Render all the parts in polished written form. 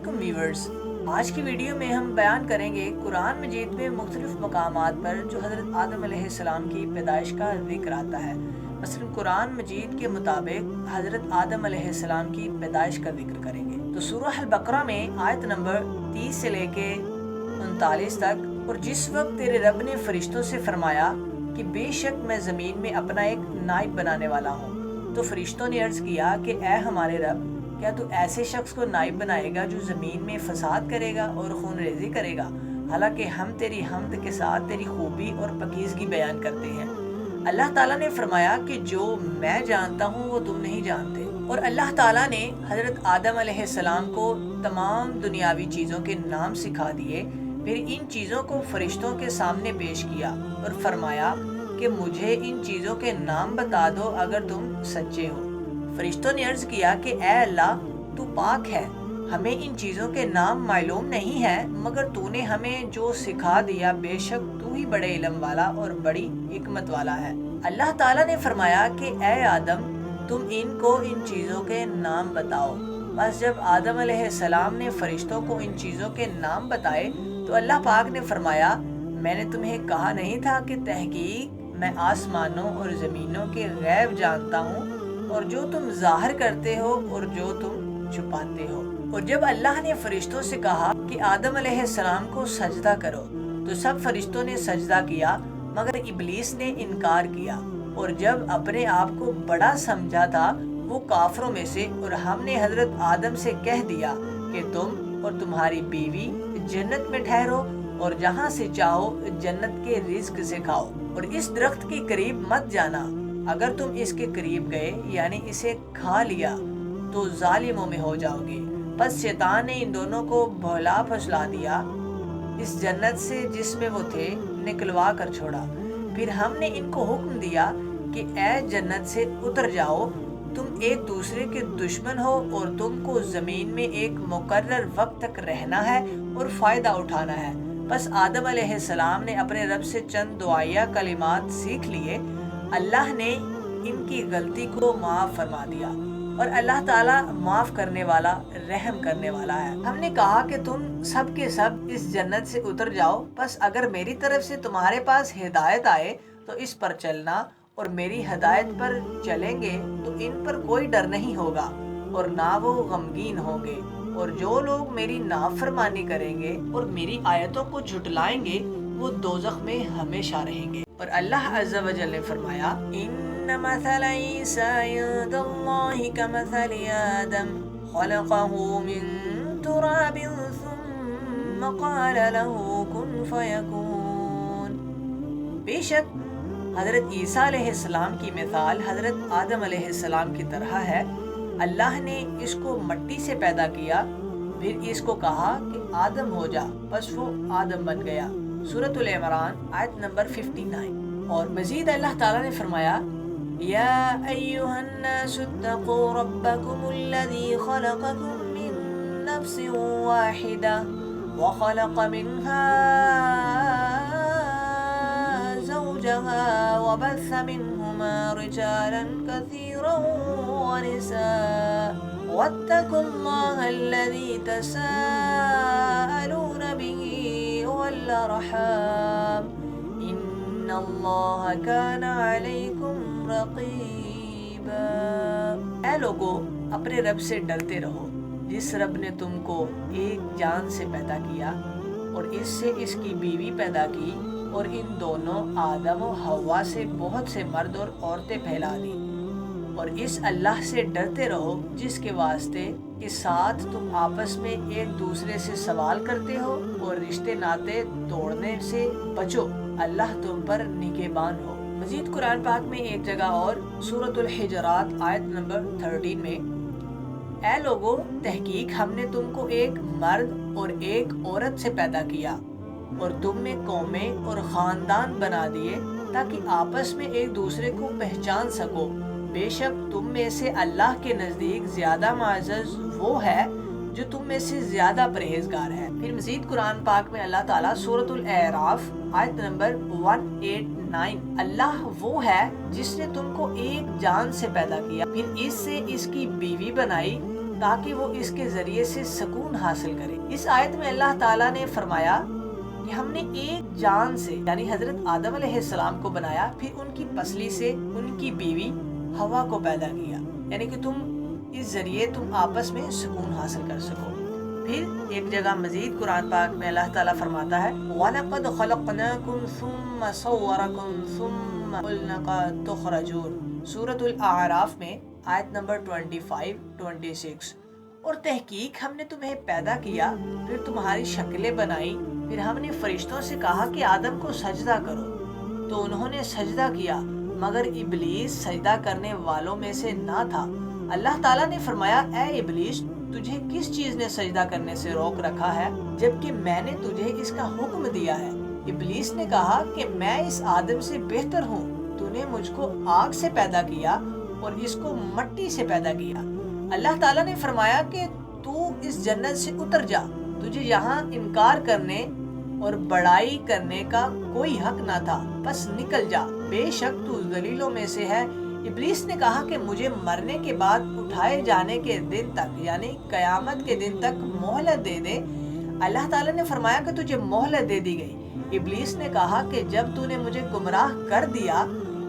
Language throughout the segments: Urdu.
علیکم ویورز، آج کی ویڈیو میں ہم بیان کریں گے قرآن مجید میں مختلف مقامات پر جو حضرت آدم علیہ السلام کی پیدائش کا ذکر آتا ہے۔ مثلا قرآن مجید کے مطابق حضرت آدم علیہ السلام کی پیدائش کا ذکر کریں گے تو سورہ البقرہ میں آیت نمبر 30 سے لے کے 39 تک، اور جس وقت تیرے رب نے فرشتوں سے فرمایا کہ بے شک میں زمین میں اپنا ایک نائب بنانے والا ہوں، تو فرشتوں نے عرض کیا کہ اے ہمارے رب، کیا تو ایسے شخص کو نائب بنائے گا جو زمین میں فساد کرے گا اور خون ریزی کرے گا، حالانکہ ہم تیری حمد کے ساتھ تیری خوبی اور پاکیزگی بیان کرتے ہیں۔ اللہ تعالیٰ نے فرمایا کہ جو میں جانتا ہوں وہ تم نہیں جانتے، اور اللہ تعالیٰ نے حضرت آدم علیہ السلام کو تمام دنیاوی چیزوں کے نام سکھا دیے، پھر ان چیزوں کو فرشتوں کے سامنے پیش کیا اور فرمایا کہ مجھے ان چیزوں کے نام بتا دو اگر تم سچے ہو۔ فرشتوں نے عرض کیا کہ اے اللہ، تو پاک ہے، ہمیں ان چیزوں کے نام معلوم نہیں ہے، مگر تو نے ہمیں جو سکھا دیا بے شک تو ہی بڑے علم والا اور بڑی حکمت والا ہے۔ اللہ تعالیٰ نے فرمایا کہ اے آدم، تم ان کو ان چیزوں کے نام بتاؤ۔ بس جب آدم علیہ السلام نے فرشتوں کو ان چیزوں کے نام بتائے تو اللہ پاک نے فرمایا، میں نے تمہیں کہا نہیں تھا کہ تحقیق میں آسمانوں اور زمینوں کے غیب جانتا ہوں، اور جو تم ظاہر کرتے ہو اور جو تم چھپاتے ہو۔ اور جب اللہ نے فرشتوں سے کہا کہ آدم علیہ السلام کو سجدہ کرو تو سب فرشتوں نے سجدہ کیا، مگر ابلیس نے انکار کیا، اور جب اپنے آپ کو بڑا سمجھا تھا وہ کافروں میں سے، اور ہم نے حضرت آدم سے کہہ دیا کہ تم اور تمہاری بیوی جنت میں ٹھہرو اور جہاں سے چاہو جنت کے رزق سے کھاؤ، اور اس درخت کے قریب مت جانا، اگر تم اس کے قریب گئے یعنی اسے کھا لیا تو ظالموں میں ہو جاؤ گے۔ پس شیطان نے ان دونوں کو بہلا پھسلا دیا اس جنت سے جس میں وہ تھے، نکلوا کر چھوڑا۔ پھر ہم نے ان کو حکم دیا کہ اے جنت سے اتر جاؤ، تم ایک دوسرے کے دشمن ہو اور تم کو زمین میں ایک مقرر وقت تک رہنا ہے اور فائدہ اٹھانا ہے۔ پس آدم علیہ السلام نے اپنے رب سے چند دعائیہ کلمات سیکھ لیے، اللہ نے ان کی غلطی کو معاف فرما دیا، اور اللہ تعالیٰ معاف کرنے والا رحم کرنے والا ہے۔ ہم نے کہا کہ تم سب کے سب اس جنت سے اتر جاؤ، بس اگر میری طرف سے تمہارے پاس ہدایت آئے تو اس پر چلنا، اور میری ہدایت پر چلیں گے تو ان پر کوئی ڈر نہیں ہوگا اور نہ وہ غمگین ہوں گے، اور جو لوگ میری نافرمانی کریں گے اور میری آیتوں کو جھٹلائیں گے وہ دوزخ میں ہمیشہ رہیں گے۔ اور اللہ عز و جل نے فرمایا، ان مثل عیسی عند اللہ کمثل آدم خلقہ من تراب ثم قال له کن فیکون۔ بے شک حضرت عیسیٰ علیہ السلام کی مثال حضرت آدم علیہ السلام کی طرح ہے۔ اللہ نے اس کو مٹی سے پیدا کیا، پھر اس کو کہا کہ آدم ہو جا، بس وہ آدم بن گیا۔ سورۃ العمران آیت نمبر 59۔ اور مزید اللہ تعالیٰ نے فرمایا، یا ایھا الناس اتقوا ربکم الذی خلقکم من نفس واحدہ وخلق منها زوجها وبث منهما رجالا كثيرا ونساء واتقوا الله الذي تساءلون به والأرحام إن الله كان عليكم رقيبا۔ اے لوگو، اپنے رب سے ڈرتے رہو، جس رب نے تم کو ایک جان سے پیدا کیا اور اس سے اس کی بیوی پیدا کی، اور ان دونوں آدم و حوا سے بہت سے مرد اور عورتیں پھیلا دی، اور اس اللہ سے ڈرتے رہو جس کے واسطے کے ساتھ تم آپس میں ایک دوسرے سے سوال کرتے ہو، اور رشتے ناطے توڑنے سے بچو، اللہ تم پر نگہبان ہو۔ مزید قرآن پاک میں ایک جگہ اور سورۃ الحجرات آیت نمبر 13 میں، اے لوگو، تحقیق ہم نے تم کو ایک مرد اور ایک عورت سے پیدا کیا اور تم میں قومیں اور خاندان بنا دیے تاکہ آپس میں ایک دوسرے کو پہچان سکو، بے شک تم میں سے اللہ کے نزدیک زیادہ معزز وہ ہے جو تم میں سے زیادہ پرہیزگار ہے۔ پھر مزید قرآن پاک میں اللہ تعالیٰ سورۃ الاعراف آیت نمبر 189، اللہ وہ ہے جس نے تم کو ایک جان سے پیدا کیا، پھر اس سے اس کی بیوی بنائی تاکہ وہ اس کے ذریعے سے سکون حاصل کرے۔ اس آیت میں اللہ تعالیٰ نے فرمایا کہ ہم نے ایک جان سے یعنی حضرت آدم علیہ السلام کو بنایا، پھر ان کی پسلی سے ان کی بیوی ہوا کو پیدا کیا، یعنی کہ تم اس ذریعے تم آپس میں سکون حاصل کر سکو۔ پھر ایک جگہ مزید قرآن پاک میں اللہ تعالیٰ فرماتا ہے وَلَقَدْ خَلَقْنَاكُمْ ثُمَّ صَوَّرَكُمْ ثُمَّ قُلْنَا تُخْرَجُونَ سورۃ الاعراف میں آیت نمبر 25-26۔ اور تحقیق ہم نے تمہیں پیدا کیا، پھر تمہاری شکلیں بنائی، پھر ہم نے فرشتوں سے کہا کہ آدم کو سجدہ کرو، تو انہوں نے سجدہ کیا مگر ابلیس سجدہ کرنے والوں میں سے نہ تھا۔ اللہ تعالیٰ نے فرمایا اے ابلیس، تجھے کس چیز نے سجدہ کرنے سے روک رکھا ہے جبکہ میں نے تجھے اس کا حکم دیا ہے؟ ابلیس نے کہا کہ میں اس آدم سے بہتر ہوں، تو نے مجھ کو آگ سے پیدا کیا اور اس کو مٹی سے پیدا کیا۔ اللہ تعالیٰ نے فرمایا کہ تو اس جنت سے اتر جا، تجھے یہاں انکار کرنے اور بڑائی کرنے کا کوئی حق نہ تھا، بس نکل جا، بے شک تو ذلیلوں میں سے ہے۔ ابلیس نے کہا کہ مجھے مرنے کے بعد اٹھائے جانے کے دن تک یعنی قیامت کے دن تک مہلت دے دے۔ اللہ تعالیٰ نے فرمایا کہ تجھے مہلت دے دی گئی۔ ابلیس نے کہا کہ جب تو نے مجھے گمراہ کر دیا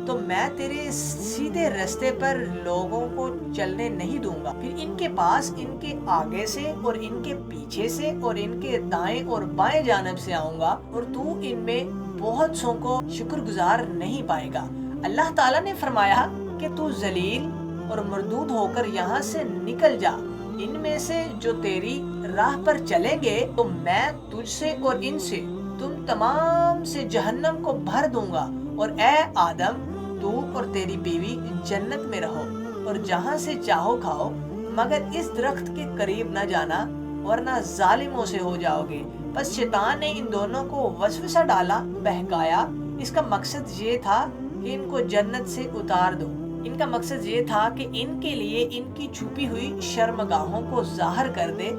تو میں تیرے سیدھے راستے پر لوگوں کو چلنے نہیں دوں گا، پھر ان کے پاس ان کے آگے سے اور ان کے پیچھے سے اور ان کے دائیں اور بائیں جانب سے آؤں گا، اور تو ان میں بہت سو کو شکر گزار نہیں پائے گا۔ اللہ تعالیٰ نے فرمایا کہ تو ذلیل اور مردود ہو کر یہاں سے نکل جا، ان میں سے جو تیری راہ پر چلیں گے تو میں تجھ سے اور ان سے تم تمام سے جہنم کو بھر دوں گا، اور اے آدم تو اور تیری بیوی جنت میں رہو اور جہاں سے چاہو کھاؤ، مگر اس درخت کے قریب نہ جانا ورنہ ظالموں سے ہو جاؤ گے۔ بس شیطان نے ان دونوں کو وسوسہ ڈالا، بہکایا۔ اس کا مقصد یہ تھا کہ ان کو جنت سے اتار دو۔ ان کا مقصد یہ تھا کہ ان کے لیے ان کی چھپی ہوئی شرمگاہوں کو ظاہر کر دے،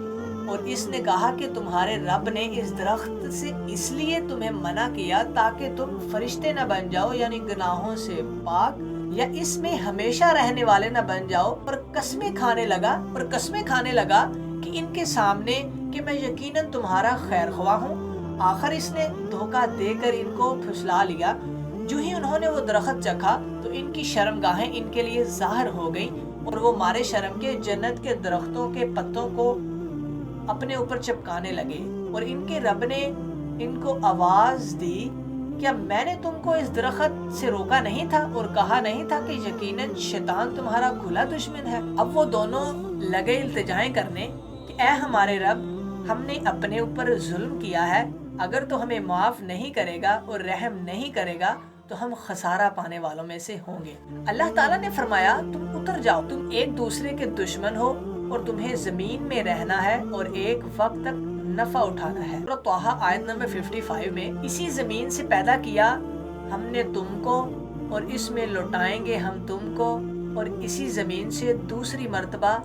اور اس نے کہا کہ تمہارے رب نے اس درخت سے اس لیے تمہیں منع کیا تاکہ تم فرشتے نہ بن جاؤ یعنی گناہوں سے پاک، یا اس میں ہمیشہ رہنے والے نہ بن جاؤ، اور قسمیں کھانے لگا کہ ان کے سامنے کہ میں یقیناً تمہارا خیر خواہ ہوں۔ آخر اس نے دھوکہ دے کر ان کو پھسلا لیا۔ جو ہی انہوں نے وہ درخت چکھا تو ان کی شرمگاہیں ان کے لیے ظاہر ہو گئیں، اور وہ مارے شرم کے جنت کے درختوں کے پتوں کو اپنے اوپر چپکانے لگے، اور ان کے رب نے ان کو آواز دی کیا میں نے تم کو اس درخت سے روکا نہیں تھا اور کہا نہیں تھا کہ یقیناً شیطان تمہارا کھلا دشمن ہے؟ اب وہ دونوں لگے التجائیں کرنے کہ اے ہمارے رب، ہم نے اپنے اوپر ظلم کیا ہے، اگر تو ہمیں معاف نہیں کرے گا اور رحم نہیں کرے گا تو ہم خسارہ پانے والوں میں سے ہوں گے۔ اللہ تعالیٰ نے فرمایا تم اتر جاؤ، تم ایک دوسرے کے دشمن ہو اور تمہیں زمین میں رہنا ہے اور ایک وقت تک نفع اٹھانا ہے۔ اور طٰہٰ آیت نمبر 55 میں اسی زمین سے پیدا کیا ہم نے تم کو، اور اس میں لوٹائیں گے ہم تم کو، اور اسی زمین سے دوسری مرتبہ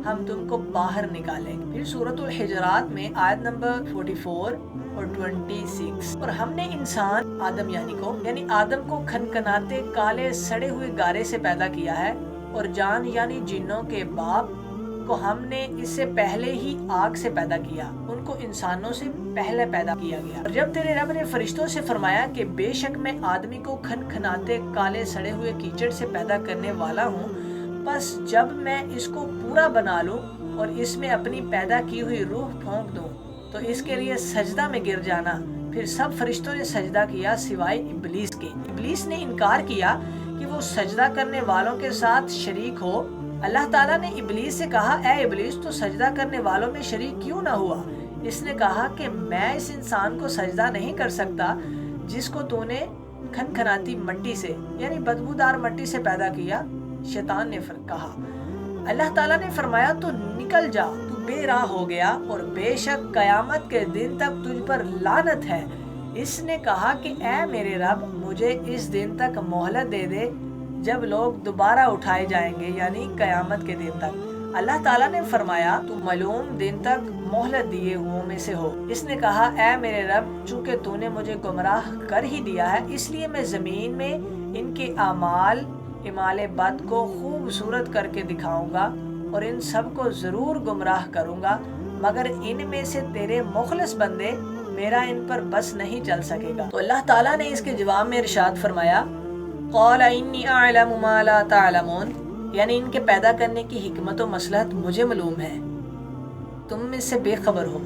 ہم تم کو باہر نکالیں گے۔ پھر سورۃ الحجرات میں آیت نمبر 44 اور 26، اور ہم نے انسان آدم یعنی آدم کو کھنکھناتے کالے سڑے ہوئے گارے سے پیدا کیا ہے، اور جان یعنی جنوں کے باپ کو ہم نے اس سے پہلے ہی آگ سے پیدا کیا، ان کو انسانوں سے پہلے پیدا کیا گیا۔ اور جب تیرے رب نے فرشتوں سے فرمایا کہ بے شک میں آدمی کو کھنکھناتے کالے سڑے ہوئے کیچڑ سے پیدا کرنے والا ہوں، بس جب میں اس کو پورا بنا لوں اور اس میں اپنی پیدا کی ہوئی روح پھونک دوں تو اس کے لیے سجدہ میں گر جانا۔ پھر سب فرشتوں نے سجدہ کیا سوائے ابلیس کے۔ ابلیس نے انکار کیا کہ وہ سجدہ کرنے والوں کے ساتھ شریک ہو۔ اللہ تعالیٰ نے ابلیس سے کہا اے ابلیس، تو سجدہ کرنے والوں میں شریک کیوں نہ ہوا؟ اس نے کہا کہ میں اس انسان کو سجدہ نہیں کر سکتا جس کو تو نے کھنکھناتی مٹی سے یعنی بدبودار مٹی سے پیدا کیا۔ شیطان نے کہا۔ اللہ تعالیٰ نے فرمایا تو نکل جا، تو بے راہ ہو گیا، اور بے شک قیامت کے دن تک تجھ پر لعنت ہے۔ اس نے کہا کہ اے میرے رب، مجھے اس دن تک مہلت دے دے جب لوگ دوبارہ اٹھائے جائیں گے یعنی قیامت کے دن تک۔ اللہ تعالیٰ نے فرمایا تو معلوم دن تک مہلت دیے ہوئوں میں سے ہو۔ اس نے کہا اے میرے رب، چونکہ تو نے مجھے گمراہ کر ہی دیا ہے، اس لیے میں زمین میں ان کے اعمال بد کو خوبصورت کر کے دکھاؤں گا، اور ان سب کو ضرور گمراہ کروں گا، مگر ان میں سے تیرے مخلص بندے میرا ان پر بس نہیں چل سکے گا۔ تو اللہ تعالیٰ نے اس کے جواب میں ارشاد فرمایا، قال انی اعلم ما لا تعلمون، یعنی ان کے پیدا کرنے کی حکمت و مصلحت مجھے معلوم ہے، تم اس سے بے خبر ہو،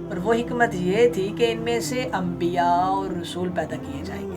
اور وہ حکمت یہ تھی کہ ان میں سے انبیاء اور رسول پیدا کیے جائیں گے۔